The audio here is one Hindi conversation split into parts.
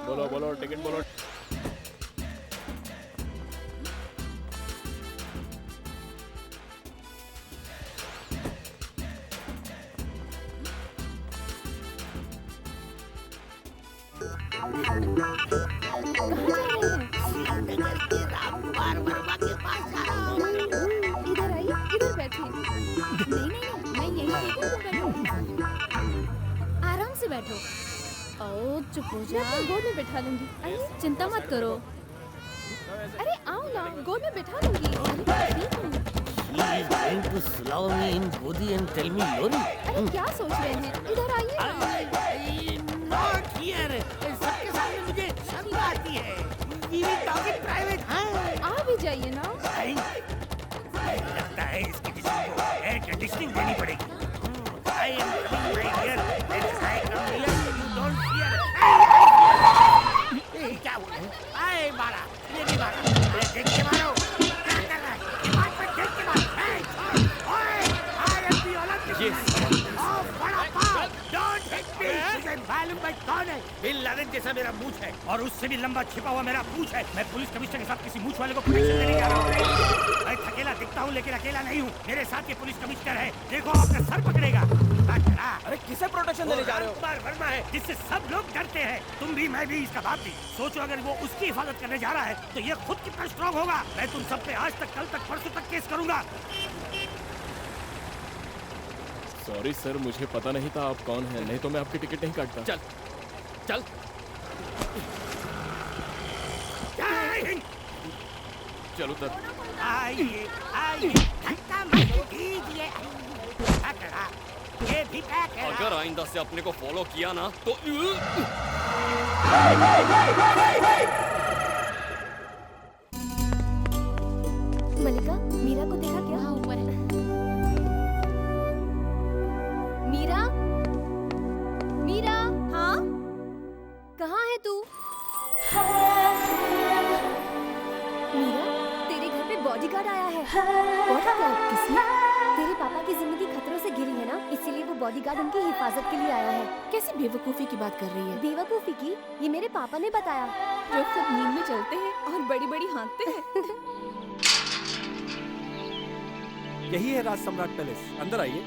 बोलो बोलो टिकट बोलो। रामकुमार वर्मा के पास जा रहा हूँ। इधर आइए, इधर बैठिए। नहीं नहीं नहीं, मैं यहीं बैठूंगा। आराम से बैठो। ओ चुप हो जा, गोद में बैठा लूंगी। अरे चिंता मत करो। अरे आओ ना, गोद में बैठा लूंगी। अरे ठीक हूँ। He is going to slow me in Godi and tell me Lori. अरे क्या सोच रहे हैं? इधर आइए ना। Not here. सबके सामने मुझे शर्म आती है। We will talk in private. हाँ। आ भी जाइए ना। लगता है इसकी किसी को एयर कंडीशनिंग देनी पड़ेगी। I am coming my dear. When I come here, you don't fear. क्या हुआ? आए मारा, ये भी मारा। अरे देख के मारो। क्या कर रहा है? दिमाग पे देख के मारो। ओए, I am the Olympic. Oh, बड़ा पाप. Don't hit me. तुझे मालूम मैं कौन है? बिन लादेन जैसा मेरा मूंछ है और उससे भी लंबा छिपा हुआ मेरा पूंछ है। मैं पुलिस कमिश्नर के साथ किसी मूंछ वाले को प्रोटेक्शन देने जा रहा हूँ। मैं थकेला दिखता हूँ लेकिन अकेला नहीं हूँ। मेरे साथ ये पुलिस कमिश्नर है। देखो अपना सर पकड़ेगा। अरे किसे प्रोटेक्शन देने जा रहे हो? रामकुमार वर्मा है जिससे सब लोग डरते हैं। तुम भी, मैं भी, इसका बाप भी। सोचो अगर वो उसकी हिफाजत करने जा रहा है तो ये खुद कितना स्ट्रॉन्ग होगा। मैं तुम सब पे आज तक, कल तक, परसों तक केस करूंगा। सॉरी सर, मुझे पता नहीं था आप कौन हैं, नहीं तो मैं आपकी टिकट नहीं काटता। चल चल। जय हिंद। चलो तर। आइए आइए, धक्का मत कीजिए। पकड़ा, ये भी पकड़ा। अगर आइंदा से अपने को फॉलो किया ना तो मलिका, मीरा को देखा क्या? हाँ ऊपर है। मीरा, मीरा, हाँ, कहाँ है तू? मीरा, तेरे घर पे बॉडीगार्ड आया है। बॉडीगार्ड? किसने? तेरे पापा की जिंदगी खतरों से घिरी है ना, इसीलिए वो बॉडीगार्ड उनकी हिफाजत के लिए आया है। कैसी बेवकूफी की बात कर रही है? बेवकूफी की? ये मेरे पापा ने बताया। जो खुद नींद में चलते हैं और बड़ी बड़ी हाँकते हैं। यही है राज सम्राट पैलेस, अंदर आइए।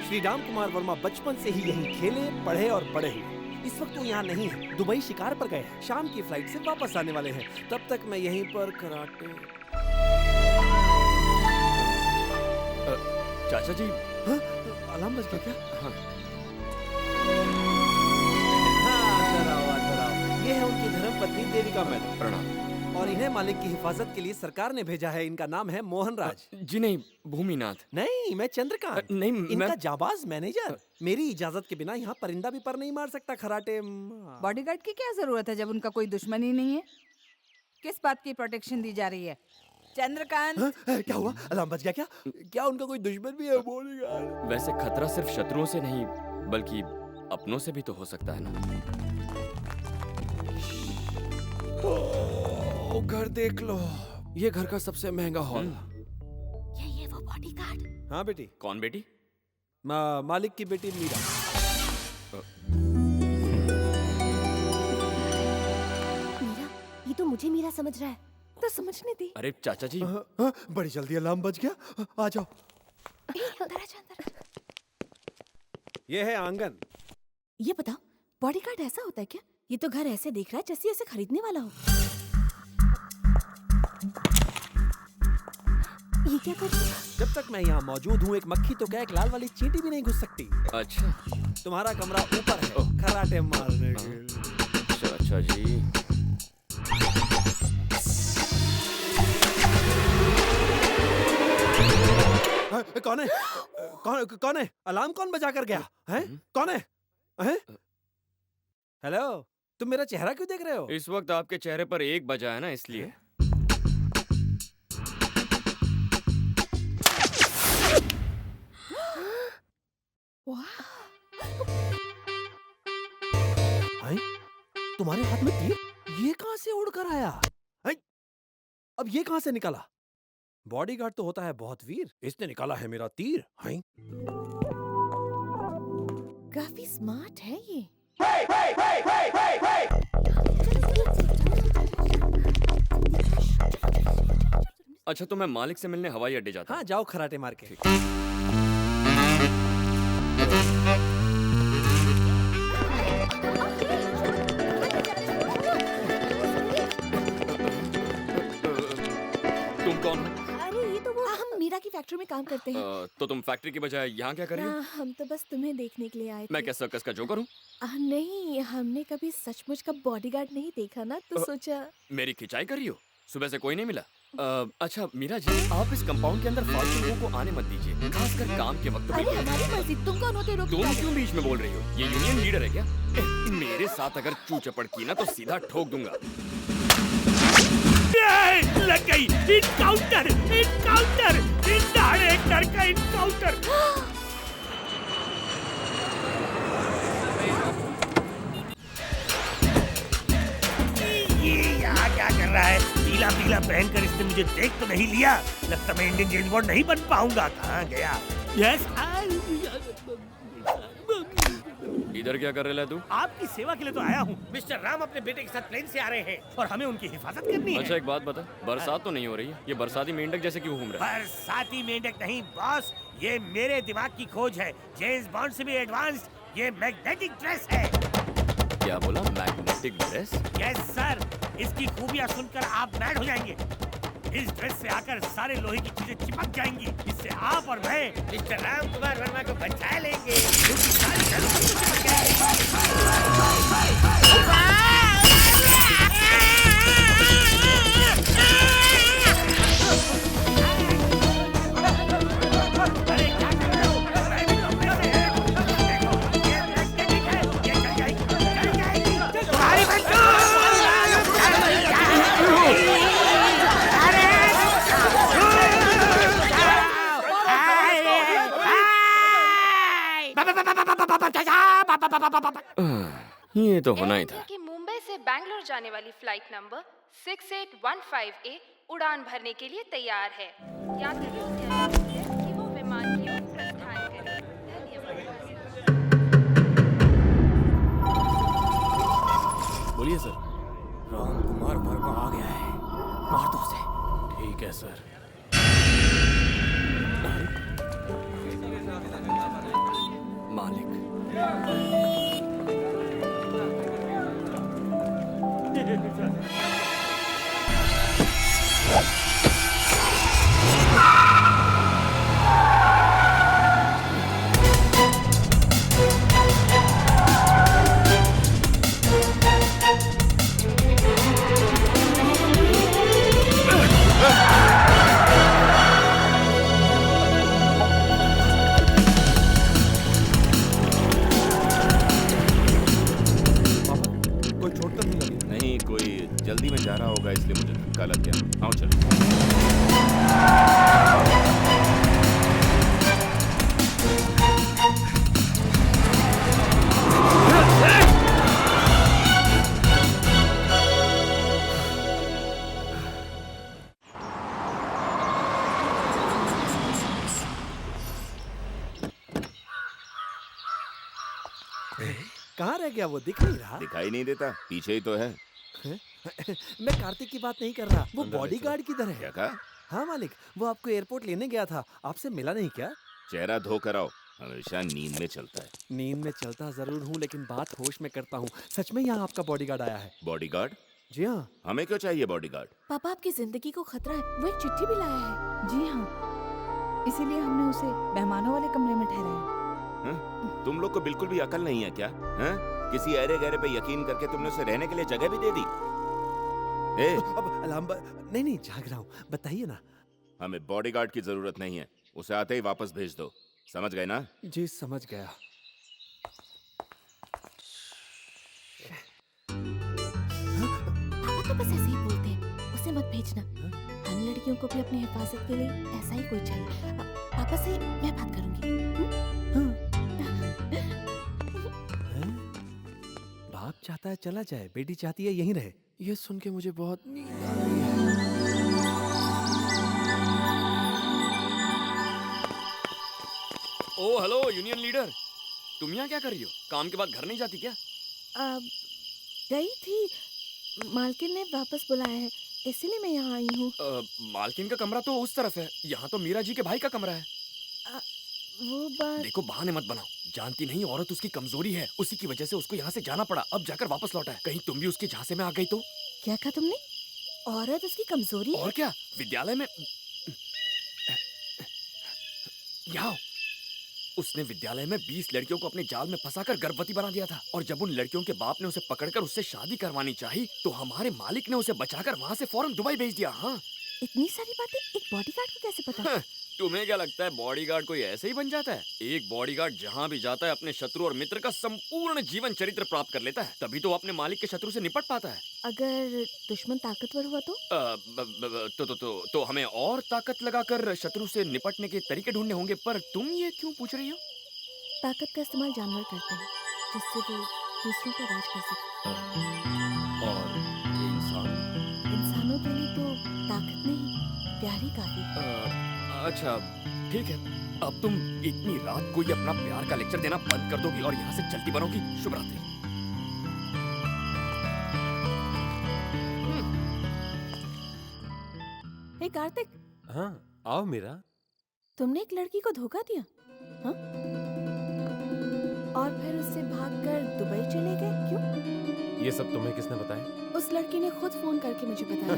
श्री रामकुमार वर्मा बचपन से ही यहीं खेले, पढ़े और बड़े हुए। इस वक्त वो यहाँ नहीं है, दुबई शिकार पर गए हैं। शाम की फ्लाइट से वापस आने वाले हैं। तब तक मैं यहीं पर कराटे। चाचा जी। हाँ? अलार्म बज गया क्या? हाँ। अंदर आओ, अंदर आओ। ये है उनकी धर्मपत्नी देविका मैडम। प्रणाम। और इन्हें मालिक की हिफाजत के लिए सरकार ने भेजा है। इनका नाम है मोहन राज। जी नहीं, भूमिनाथ। नहीं, मैं चंद्रकांत। नहीं, इनका मैं जाबाज मैनेजर। मेरी इजाजत के बिना यहाँ परिंदा भी पर नहीं मार सकता। खराटे। बॉडीगार्ड की क्या जरूरत है जब उनका कोई दुश्मन ही नहीं है? किस बात की प्रोटेक्शन दी जा रही है? चंद्रकांत। हाँ? क्या हुआ? अलार्म बज गया क्या? क्या उनका कोई दुश्मन भी है? बॉडीगार्ड। वैसे खतरा सिर्फ शत्रुओं से नहीं बल्कि अपनों से भी तो हो सकता है ना। ओ, घर देख लो। ये घर का सबसे महंगा हॉल। ये वो बॉडीगार्ड। हाँ बेटी। कौन बेटी? मालिक की बेटी मीरा। मीरा, ये तो मुझे मीरा समझ रहा है। तो समझने दी। अरे चाचा जी। बड़ी जल्दी अलार्म बज गया। आ जाओ। अंदर आजा, अंदर। ये है आंगन। ये बताओ, बॉडीगार्ड ऐसा होता है क्या? ये तो घर ऐसे देख रहा है जैसे ऐसे खरीदने वाला हो। ये क्या कर रही है? जब तक मैं यहाँ मौजूद हूँ, एक मक्खी तो क्या, एक लाल वाली चींटी भी नहीं घुस सकती। अच्छा। तुम्हारा कमरा ऊपर है, खराटे मारने के लिए। अच्छा जी। कौन है? कौन है? अलार्म कौन बजा कर गया? हैं? कौन है? हैं? हेलो, तुम मेरा चेहरा क्यों देख रहे हो? इस वक्त आपके चेहरे पर 1 बजा है ना, इसलिए। तुम्हारे हाथ में तीर? ये कहां से उड़कर आया? अब ये कहां से निकला? बॉडीगार्ड तो होता है बहुत वीर, इसने निकाला है मेरा तीर। काफी स्मार्ट है ये। अच्छा तो मैं मालिक से मिलने हवाई अड्डे जाता हाँ जाओ खराटे मार के। तुम कौन हो? अरे ये तो वो हम मीरा की फैक्ट्री में काम करते हैं। तो तुम फैक्ट्री की बजाय यहाँ क्या कर रही हो? ना, हम तो बस तुम्हें देखने के लिए आए थे। मैं क्या सर्कस का जोकर हूँ? नहीं, हमने कभी सचमुच का बॉडीगार्ड नहीं देखा ना, तो सोचा। मेरी खिंचाई कर रही हो? सुबह से कोई नहीं मिला? अच्छा मीरा जी, आप इस कंपाउंड के अंदर फालतू लोगों को आने मत दीजिए, खासकर काम के वक्त अरे में। हमारी मर्जी, तुम कौन होते रोकने तुम वाले? क्यों बीच में बोल रही हो? ये यूनियन लीडर है क्या? मेरे साथ अगर चू चपड़ की ना तो सीधा ठोक दूंगा। लग गई। इनकाउंटर, इनकाउंटर, इन डायरेक्टर का इनकाउंटर। ये यहाँ क्या कर रहा है? पीला पीला पहनकर इसने मुझे देख तो नहीं लिया। लगता मैं इंडियन जेम्स बॉन्ड नहीं बन पाऊंगा। कहाँ गया? यस, इधर क्या कर रहे तू? आपकी सेवा के लिए तो आया हूँ। मिस्टर राम अपने बेटे के साथ प्लेन से आ रहे हैं और हमें उनकी हिफाजत करनी है। अच्छा एक बात बता, बरसात तो नहीं हो रही है, ये बरसाती मेंढक जैसे क्यों घूम रहा है? बरसाती मेंढक नहीं बॉस, ये मेरे दिमाग की खोज है। जेम्स बॉन्ड से भी एडवांस्ड ये मैग्नेटिक ड्रेस है। क्या बोला? Magnetic dress? यस सर, इसकी खूबियाँ सुनकर आप मैड हो जाएंगे। इस ड्रेस से आकर सारे लोहे की चीजें चिपक जाएंगी। इससे आप और मैं मिस्टर राम कुमार वर्मा को बचा लेंगे। क्योंकि सारी जरूरत से चिपक जाएंगे। अरे क्या कर रहे हो? मैं भी तो अपने से है। देखो, ये मैग्नेटिक है, ये चल जाएगी, चल जाएगी। तुम्हारी बंदूक! ये तो होना ही था। कि मुंबई से बैंगलोर जाने वाली फ्लाइट नंबर 6815A उड़ान भरने के लिए तैयार है। यात्रियों से अनुरोध है कि वो विमान की ओर प्रस्थान करें। धन्यवाद। बोलिए सर। राम कुमार वर्मा आ गया है, मार दो उसे। ठीक है सर। मालिक कोई चोट तो नहीं लगी? नहीं, कोई जल्दी में जा रहा होगा इसलिए मुझे धक्का लग गया। आओ चलो। कहाँ रह गया वो? दिख नहीं रहा। दिखाई नहीं देता, पीछे ही तो है। मैं कार्तिक की बात नहीं कर रहा, वो अंदर ले बॉडीगार्ड चलो। किधर क्या है? कहा? हाँ मालिक, वो आपको एयरपोर्ट लेने गया था, आपसे मिला नहीं क्या? चेहरा धो कर आओ, हमेशा नींद में चलता है। नींद में चलता जरूर हूँ, लेकिन बात होश में करता हूँ। सच में यहाँ आपका बॉडीगार्ड आया है? बॉडीगार्ड? जी हाँ। हमें क्यों चाहिए बॉडीगार्ड? पापा आपकी जिंदगी को खतरा है, वो एक चिट्ठी भी लाया है। जी हाँ, इसीलिए हमने उसे मेहमानों वाले कमरे में ठहराया। हैं? तुम लोग को बिल्कुल भी अकल नहीं है क्या? हैं? किसी अरे गहरे पे यकीन करके तुमने उसे रहने के लिए जगह भी दे दी। ए, अब नहीं जाग रहा हूँ, बताइए ना। हमें बॉडीगार्ड की जरूरत नहीं है, उसे आते ही वापस भेज दो। समझ गए ना? जी समझ गया। पापा तो बस ऐसे ही बोलते हैं, उसे मत भेजना। हम लड़कियों को भी अपनी हिफाजत के लिए ऐसा ही कोई चाहिए। पापा से मैं बात करूंगी। बाप चाहता है चला जाए, बेटी चाहती है यहीं रहे। ये सुन के मुझे बहुत नींद आ रही है। ओ हेलो यूनियन लीडर, तुम यहाँ क्या कर रही हो? काम के बाद घर नहीं जाती क्या? गई थी, मालकिन ने वापस बुलाया है। इसीलिए मैं यहाँ आई हूँ। मालकिन का कमरा तो उस तरफ है, यहाँ तो मीरा जी के भाई का कमरा है। वो बात देखो बहाने मत बनाओ, जानती नहीं औरत उसकी कमजोरी है, उसी की वजह से उसको यहाँ से जाना पड़ा, अब जाकर वापस लौटा है। कहीं तुम भी उसके झांसे में आ गई तो? क्या कहा तुमने? औरत उसकी कमजोरी है? और क्या, विद्यालय में यहाँ उसने विद्यालय में 20 लड़कियों को अपने जाल में फंसाकर गर्भवती बना दिया था, और जब उन लड़कियों के बाप ने उसे पकड़कर उससे शादी करवानी चाहिए तो हमारे मालिक ने उसे बचाकर वहाँ से फौरन दुबई भेज दिया। हाँ, इतनी सारी बातें एक बॉडीगार्ड को कैसे पता? तुम्हें क्या लगता है बॉडीगार्ड कोई ऐसे ही बन जाता है? एक बॉडीगार्ड जहाँ भी जाता है अपने शत्रु और मित्र का संपूर्ण जीवन चरित्र प्राप्त कर लेता है, तभी तो वो अपने मालिक के शत्रु से निपट पाता है। अगर दुश्मन ताकतवर हुआ तो? तो हमें और ताकत लगाकर शत्रु से निपटने के तरीके ढूंढने होंगे। पर तुम ये क्यों पूछ रही हो? ताकत का इस्तेमाल जानवर करते हैं जिससे वो दूसरों पर राज कर सके। और इंसान? इंसानों के लिए तो ताकत नहीं, प्यार ही काफी। अच्छा ठीक है, अब तुम इतनी रात को ही अपना प्यार का लेक्चर देना बंद कर दोगी और यहाँ से चलती बनोगी। शुभ रात्रि। हे कार्तिक, हाँ आओ मीरा। तुमने एक लड़की को धोखा दिया, हाँ? और फिर उससे भागकर दुबई चले गए, क्यों? ये सब तुम्हें किसने बताया? उस लड़की ने खुद फोन करके मुझे बताया।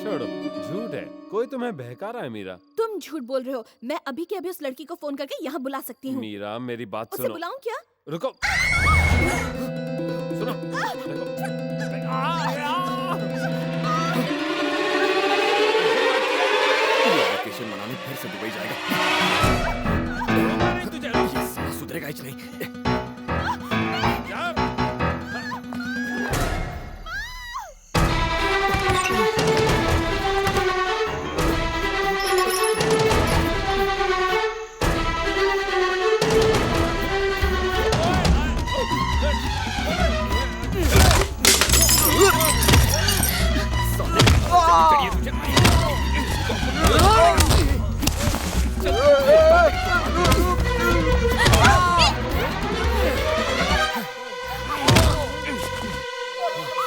छोड़ो, झूठ है, कोई तुम्हें बहका रहा है मीरा। तुम झूठ बोल रहे हो। मैं अभी के अभी उस लड़की को फोन करके यहाँ बुला सकती हूँ। मीरा मेरी बात उसे सुनो। बुलाऊं क्या? रुको, सुनो, देखो। वेकेशन मनाने फिर से दुबई जाएगा। ये साला सुधरेगा ही नहीं।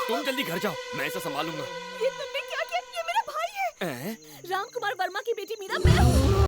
तुम जल्दी घर जाओ, मैं इसे संभालूंगा। ये तुमने क्या किया? ये मेरा भाई है। हैं? राम कुमार वर्मा की बेटी मीरा मैं हूँ।